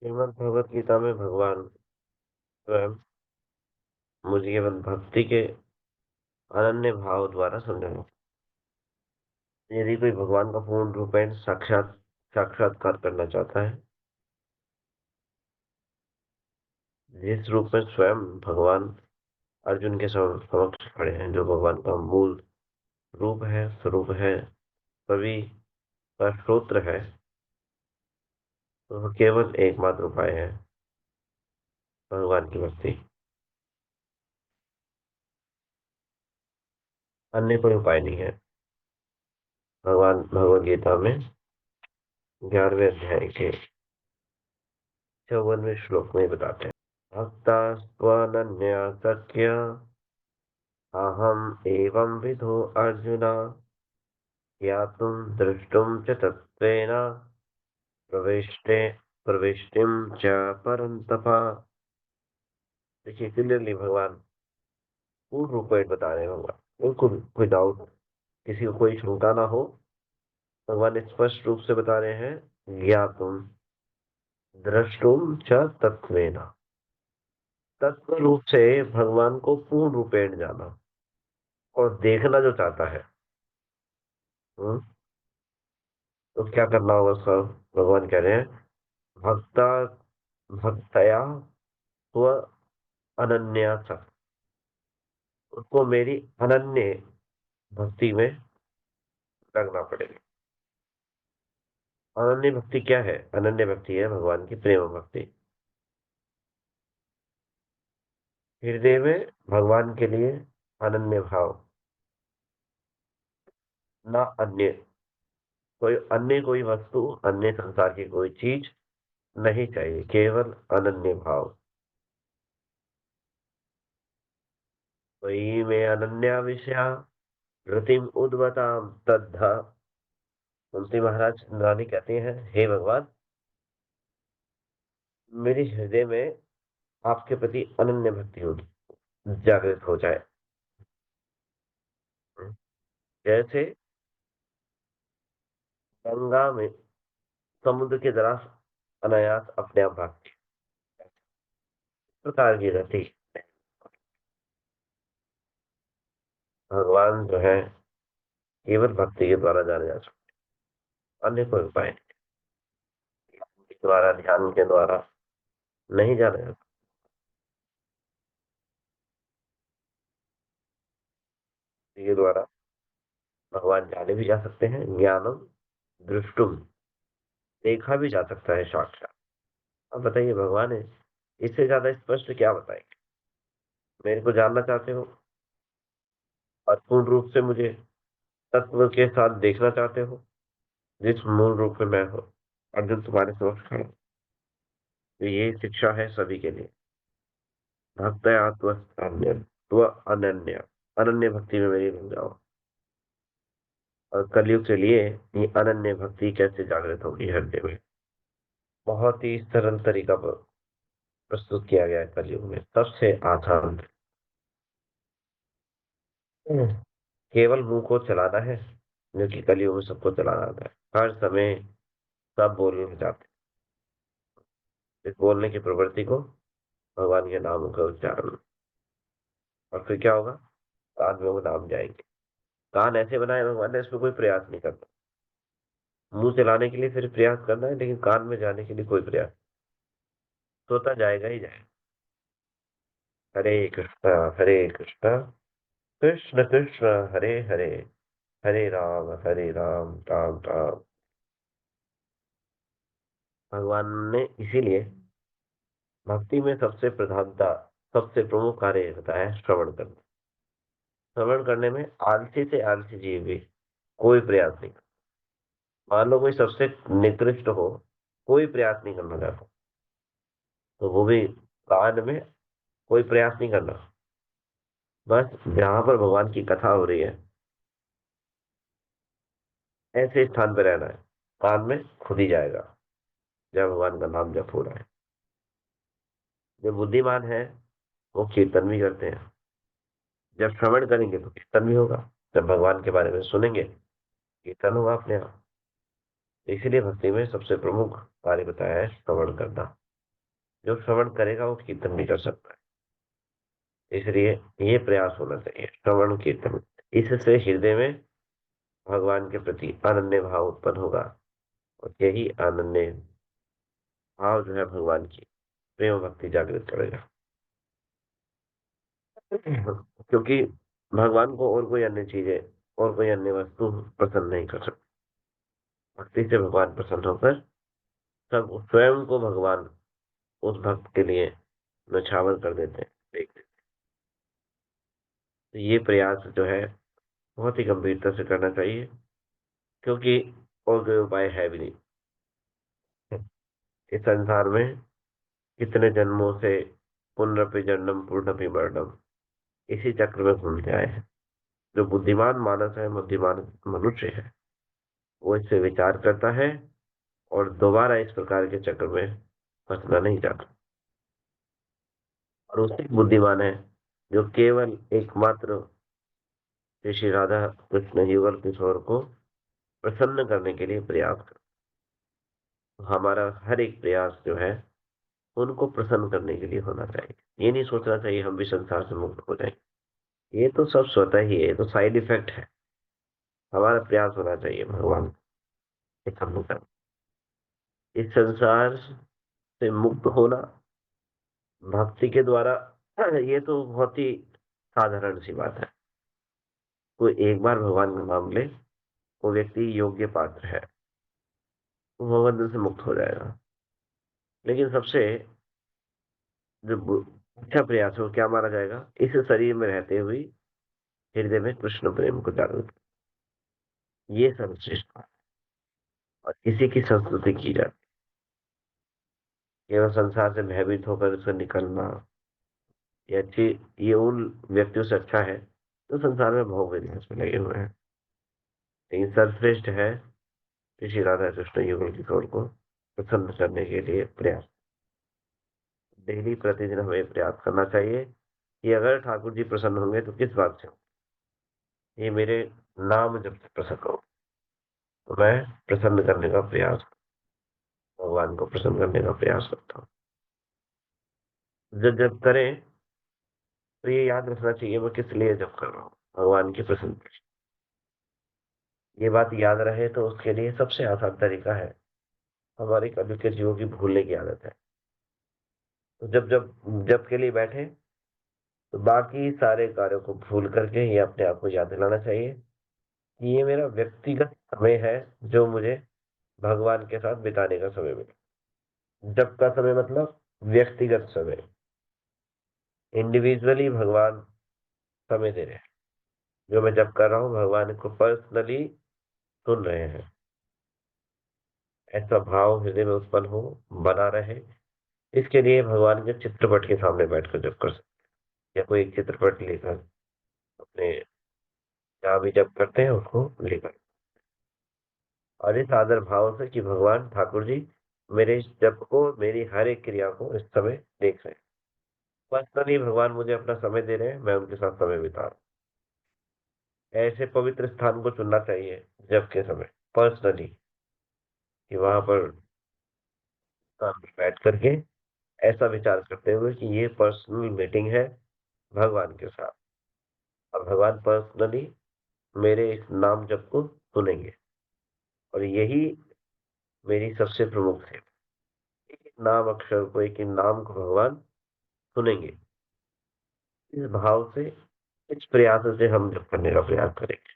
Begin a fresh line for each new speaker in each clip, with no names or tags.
श्रीमद् भगवत गीता में भगवान स्वयं मुझे केवल भक्ति के अनन्य भाव द्वारा समझाया। यदि कोई भगवान का पूर्ण रूपेण साक्षात्कार करना चाहता है, जिस रूप में स्वयं भगवान अर्जुन के समक्ष खड़े हैं, जो भगवान का मूल रूप है, स्वरूप है, सभी का स्रोत्र है, तो वह केवल एकमात्र उपाय है भगवान की भक्ति। अन्य कोई उपाय नहीं है। भगवान भगवद गीता में 11वें अध्याय के 54वें श्लोक में बताते हैं, भक्ता स्वनन्या सख्य अहम एवं विधो अर्जुन ज्ञातुं द्रष्टुं च तत्त्वेन प्रविष्टे प्रविष्टिं च परन्तप। देखिए, क्लियरली भगवान पूर्ण रूप में बता रहे हैं। भगवान बिल्कुल कोई डाउट, किसी को कोई शंका ना हो, भगवान स्पष्ट रूप से बता रहे हैं, ज्ञातुं द्रष्टुम च तत्त्वेन। तत्व रूप से भगवान को पूर्ण रूपेण जाना और देखना जो चाहता है, हम्म, तो क्या करना होगा उसका? भगवान कह रहे हैं, भक्ता भक्तया स्व अनन्या च, उसको मेरी अनन्य भक्ति में लगना पड़ेगा। अनन्य भक्ति क्या है? अनन्य भक्ति है भगवान की प्रेम भक्ति। हृदय में भगवान के लिए अनन्य भाव, ना अन्य कोई वस्तु, अन्य संसार की कोई चीज नहीं चाहिए, केवल अनन्य भाव। वही में अनन्या विषया रतिम उद्वताम तद्धा। तुलसी महाराज रानी कहती हैं, हे भगवान, मेरे हृदय में आपके प्रति अनन्य भक्ति होगी, जागृत हो जाए। जैसे गंगा में समुद्र के जरा अनायास अपने आप भागती है, इस प्रकार की रति भगवान जो है केवल भक्ति के द्वारा जाने जा सकते, अन्य कोई उपाय नहीं। के द्वारा, ध्यान के द्वारा नहीं जाना जा सकता। के द्वारा भगवान जाने भी जा सकते हैं, ज्ञानम दृष्टुम, देखा भी जा सकता है साक्षात। अब बताइए, भगवान है, इससे ज्यादा स्पष्ट क्या बताएंगे? मेरे को जानना चाहते हो और पूर्ण रूप से मुझे तत्व के साथ देखना चाहते हो, जिस मूल रूप में मैं हूँ, अर्जुन तुम्हारे समक्ष खड़ा हूं। तो ये शिक्षा है सभी के लिए। भक्त अन्य त्व अनन्य, अनन्य भक्ति में मेरी बन जाओ। और कलयुग के लिए ये अनन्य भक्ति कैसे जागृत होगी हृदय में, बहुत ही सरल तरीका पर प्रस्तुत किया गया है कलयुग में, सबसे आसान। केवल मुंह को चलाना है, जो कि कलयुग में सबको चलाना आता है। हर समय सब बोलने जाते हैं, इस बोलने की प्रवृत्ति को भगवान के नाम का उच्चारण, और फिर क्या होगा? कान में वो नाम जाएंगे। कान ऐसे बनाए भगवान ने, इसमें कोई प्रयास नहीं करना। मुंह चलाने के लिए फिर प्रयास करना है, लेकिन कान में जाने के लिए कोई प्रयास, सोता जाएगा ही जाएगा। हरे कृष्णा हरे कृष्णा कृष्ण कृष्ण हरे हरे, हरे राम राम राम। भगवान ने इसीलिए भक्ति में सबसे प्रधानता, सबसे प्रमुख कार्य होता है श्रवण करना। श्रवण करने में आलसी से आलसी जीव भी कोई प्रयास नहीं। मान लो कोई सबसे निकृष्ट हो, कोई प्रयास नहीं करना चाहता, तो वो भी कान में कोई प्रयास नहीं करना, बस जहां पर भगवान की कथा हो रही है, ऐसे स्थान पर रहना है, कान में खुद ही जाएगा जब भगवान का नाम जप हो रहा है। जो बुद्धिमान है वो कीर्तन भी करते हैं, जब श्रवण करेंगे तो कीर्तन भी होगा, जब भगवान के बारे में सुनेंगे कीर्तन होगा अपने आप। इसीलिए भक्ति में सबसे प्रमुख कार्य बताया है श्रवण करना। जो श्रवण करेगा वो कीर्तन भी कर सकता है। इसलिए ये प्रयास होना चाहिए, श्रवण कीर्तन। इससे हृदय में भगवान के प्रति अनन्य भाव उत्पन्न होगा, और यही अनन्य भाव जो है भगवान की प्रेम भक्ति जागृत करेगा। क्योंकि भगवान को और कोई अन्य चीजें, और कोई अन्य वस्तु पसंद नहीं कर सकती। भक्ति से भगवान प्रसन्न होकर सब स्वयं को भगवान उस भक्त के लिए नछावर कर देते हैं, देख देते हैं। तो ये प्रयास जो है बहुत ही गंभीरता से करना चाहिए, क्योंकि और कोई उपाय है भी नहीं। इस संसार में कितने जन्मों से पुनरपि जन्म पूर्णपि मरणम, इसी चक्र में घूमते आए हैं। जो बुद्धिमान मानस है, बुद्धिमान मनुष्य है, वो इससे विचार करता है और दोबारा इस प्रकार के चक्र में फंसना नहीं चाहता। और उससे बुद्धिमान है जो केवल एकमात्र श्री श्री राधा कृष्ण युगल किशोर को प्रसन्न करने के लिए प्रयास कर। हमारा हर एक प्रयास जो है उनको प्रसन्न करने के लिए होना चाहिए। ये नहीं सोचना चाहिए हम भी संसार से मुक्त हो जाएंगे। ये तो सब स्वतः ही है, ये तो साइड इफेक्ट है। हमारा प्रयास होना चाहिए भगवान के प्रसन्न करना। इस संसार से मुक्त होना भक्ति के द्वारा, ये तो बहुत ही साधारण सी बात है। कोई एक बार भगवान का नाम ले, वो व्यक्ति योग्य पात्र है, वो भगवान से मुक्त हो जाएगा। लेकिन सबसे जो अच्छा प्रयास है वो क्या माना जाएगा? इस शरीर में रहते हुए हृदय में कृष्ण प्रेम को जागृत करना। ये सर्वश्रेष्ठ बात है। और इसी की संस्कृति की जाती है। केवल संसार से भयभीत होकर उससे निकलना, ये अच्छी, ये उन व्यक्तियों से अच्छा है जो संसार में भोग विलास में लगे हुए हैं। लेकिन सर्वश्रेष्ठ है कि श्री राधा कृष्ण युगल किशोर को प्रसन्न करने के लिए प्रयास। डेली प्रतिदिन हमें प्रयास करना चाहिए कि अगर ठाकुर जी प्रसन्न होंगे तो किस बात से? ये मेरे नाम जब से प्रसन्न हो, तो मैं प्रसन्न करने का प्रयास, भगवान को प्रसन्न करने का प्रयास करता हूँ। जब जब करें तो ये याद रखना चाहिए मैं किस लिए जब कर रहा हूँ, भगवान की प्रसन्न। ये बात याद रहे तो उसके लिए सबसे आसान तरीका है, हमारे कभी के जीवों की भूलने की आदत है। तो जब जब जब के लिए बैठे तो बाकी सारे कार्यों को भूल करके ये अपने आप को याद दिलाना चाहिए कि ये मेरा व्यक्तिगत समय है, जो मुझे भगवान के साथ बिताने का समय मिला। जब का समय मतलब व्यक्तिगत समय, इंडिविजुअली भगवान समय दे रहे हैं। जो मैं जब कर रहा हूँ भगवान को पर्सनली सुन रहे हैं, ऐसा भाव हृदय में उत्पन्न हो, बना रहे। इसके लिए भगवान के चित्रपट के सामने बैठकर जब कर सकते हैं, या कोई एक चित्रपट लेकर अपने जहाँ भी जब करते हैं उसको लेकर, और इस आदर भाव से कि भगवान ठाकुर जी मेरे इस जप को, मेरी हर एक क्रिया को इस समय देख रहे हैं। पर्सनली भगवान मुझे अपना समय दे रहे हैं, मैं उनके साथ समय बिता रहा हूँ। ऐसे पवित्र स्थान को चुनना चाहिए जब के समय, पर्सनली, कि वहां पर स्थान पर बैठ करके ऐसा विचार करते हुए कि ये पर्सनल मीटिंग है भगवान के साथ, और भगवान पर्सनली मेरे इस नाम जप को सुनेंगे। और यही मेरी सबसे प्रमुख है, एक नाम अक्षर को, एक नाम को भगवान सुनेंगे। इस भाव से, इस प्रयास से हम जब करने का प्रयास करेंगे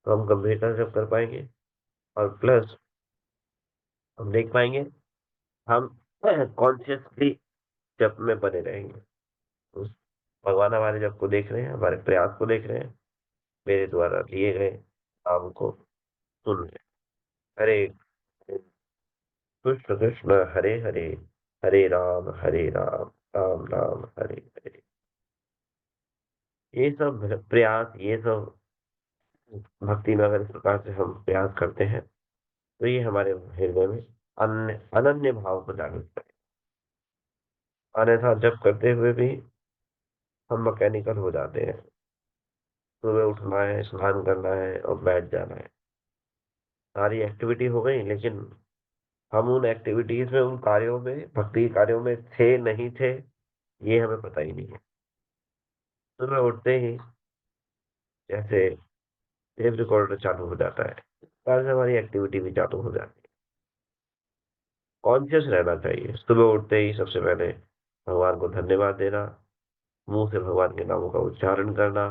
तो हम गंभीरता से जब कर पाएंगे, और प्लस हम देख पाएंगे, हम कॉन्शियसली जब में बने रहेंगे। उस भगवान हमारे जब को देख रहे हैं, हमारे प्रयास को देख रहे हैं, मेरे द्वारा लिए गए नाम को सुन रहे हैं। हरे कृष्ण कृष्ण हरे हरे, हरे राम राम राम हरे हरे। ये सब प्रयास, ये सब भक्ति में अगर इस प्रकार से हम प्रयास करते हैं तो ये हमारे हृदय में अन्य अनन्य भाव को जागृत करें। अन्यथा जब करते हुए भी हम मैकेनिकल हो जाते हैं। सुबह उठना है, स्नान करना है और बैठ जाना है, सारी एक्टिविटी हो गई, लेकिन हम उन एक्टिविटीज़ में, उन कार्यों में, भक्ति के कार्यों में थे, नहीं थे, ये हमें पता ही नहीं है। सुबह उठते ही जैसे टेप रिकॉर्डर चालू हो जाता है, इस प्रकार से हमारी एक्टिविटी भी चालू हो जाती है। कॉन्शियस रहना चाहिए। सुबह उठते ही सबसे पहले भगवान को धन्यवाद देना, मुँह से भगवान के नामों का उच्चारण करना,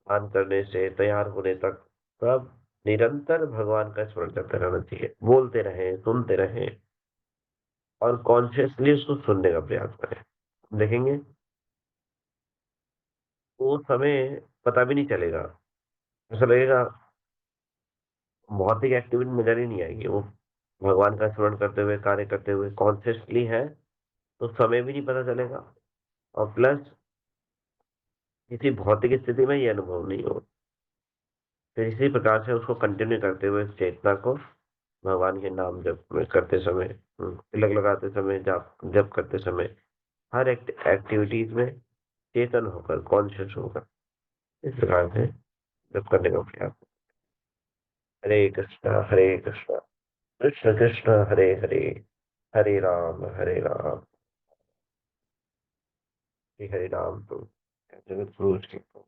स्नान करने से तैयार होने तक सब निरंतर भगवान का स्मरण करते रहना चाहिए। बोलते रहें, सुनते रहें और कॉन्शियसली उसको सुनने का प्रयास करें। देखेंगे, वो समय पता भी नहीं चलेगा। ऐसा लगेगा भौतिक एक्टिविटी नज़र ही नहीं आएगी। वो भगवान का स्मरण करते हुए, कार्य करते हुए कॉन्शियसली है, तो समय भी नहीं पता चलेगा और प्लस किसी भौतिक स्थिति में ये अनुभव नहीं हो। तो इसी प्रकार से उसको कंटिन्यू करते हुए इस चेतना को भगवान के नाम जप में करते समय, तिलक लगाते समय, जाप जप करते समय, हर एक्टिविटीज में चेतन होकर, कॉन्शियस होकर, इस प्रकार से जप करने का प्रयास। हरे कृष्णा कृष्ण कृष्ण हरे हरे, हरे राम हरे राम, तो जगत गुरु जी को